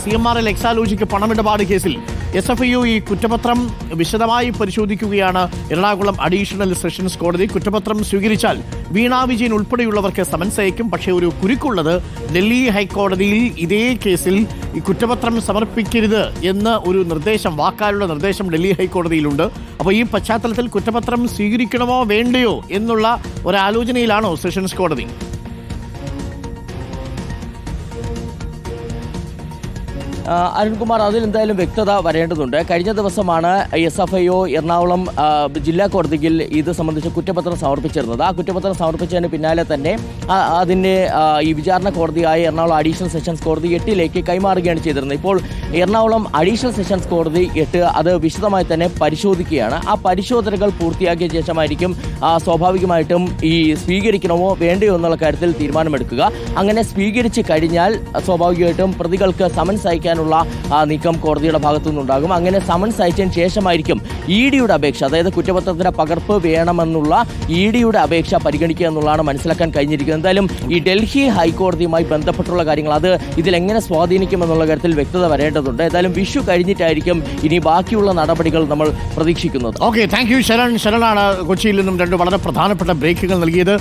CMRL Exalogic പണമിടപാട് കേസിൽ SFIO ഈ കുറ്റപത്രം വിശദമായി പരിശോധിക്കുകയാണ്. എറണാകുളം അഡീഷണൽ സെഷൻസ് കോടതി കുറ്റപത്രം സ്വീകരിച്ചാൽ വീണ വിജയൻ ഉൾപ്പെടെയുള്ളവർക്ക് സമൻസ് അയക്കും. പക്ഷേ ഒരു കുരുക്കുള്ളത്, ഡൽഹി ഹൈക്കോടതിയിൽ ഇതേ കേസിൽ ഈ കുറ്റപത്രം സമർപ്പിക്കരുത് എന്ന ഒരു നിർദ്ദേശം, വാക്കാലുള്ള നിർദ്ദേശം ഡൽഹി ഹൈക്കോടതിയിലുണ്ട്. അപ്പോൾ ഈ പശ്ചാത്തലത്തിൽ കുറ്റപത്രം സ്വീകരിക്കണമോ വേണ്ടയോ എന്നുള്ള ഒരാലോചനയിലാണോ സെഷൻസ് കോടതി? അരുൺകുമാർ, അതിൽ എന്തായാലും വ്യക്തത വരേണ്ടതുണ്ട്. കഴിഞ്ഞ ദിവസമാണ് SFIO എറണാകുളം ജില്ലാ കോടതിയിൽ ഇത് സംബന്ധിച്ച് കുറ്റപത്രം സമർപ്പിച്ചിരുന്നത്. ആ കുറ്റപത്രം സമർപ്പിച്ചതിന് പിന്നാലെ തന്നെ അതിൻ്റെ ഈ വിചാരണ കോടതിയായ എറണാകുളം അഡീഷണൽ സെഷൻസ് കോടതി 8 കൈമാറുകയാണ് ചെയ്തിരുന്നത്. ഇപ്പോൾ എറണാകുളം അഡീഷണൽ സെഷൻസ് കോടതി 8 അത് വിശദമായി തന്നെ പരിശോധിക്കുകയാണ്. ആ പരിശോധനകൾ പൂർത്തിയാക്കിയ ശേഷമായിരിക്കും സ്വാഭാവികമായിട്ടും ഈ സ്വീകരിക്കണമോ വേണ്ടയോ എന്നുള്ള കാര്യത്തിൽ തീരുമാനമെടുക്കുക. അങ്ങനെ സ്വീകരിച്ച് കഴിഞ്ഞാൽ സ്വാഭാവികമായിട്ടും പ്രതികൾക്ക് സമൻസ് അയക്കാൻ നീക്കം കോടതിയുടെ ഭാഗത്തു നിന്നുണ്ടാകും. അങ്ങനെ സമൻസ് അയച്ചതിന് ശേഷമായിരിക്കും EDയുടെ അപേക്ഷ, അതായത് കുറ്റപത്രത്തിന്റെ പകർപ്പ് വേണമെന്നുള്ള EDയുടെ അപേക്ഷ പരിഗണിക്കുക എന്നുള്ളതാണ് മനസ്സിലാക്കാൻ കഴിഞ്ഞിരിക്കുന്നത്. എന്തായാലും ഈ ഡൽഹി ഹൈക്കോടതിയുമായി ബന്ധപ്പെട്ടുള്ള കാര്യങ്ങൾ അത് ഇതിലെങ്ങനെ സ്വാധീനിക്കുമെന്നുള്ള കാര്യത്തിൽ വ്യക്തത വരേണ്ടതുണ്ട്. ഏതായാലും വിഷു കഴിഞ്ഞിട്ടായിരിക്കും ഇനി ബാക്കിയുള്ള നടപടികൾ നമ്മൾ പ്രതീക്ഷിക്കുന്നത്. Okay, thank you Sharan. ശരണാണ് കൊച്ചിയിൽ നിന്നും 2 വളരെ പ്രധാനപ്പെട്ട ബ്രേക്കുകൾ നൽകിയത്.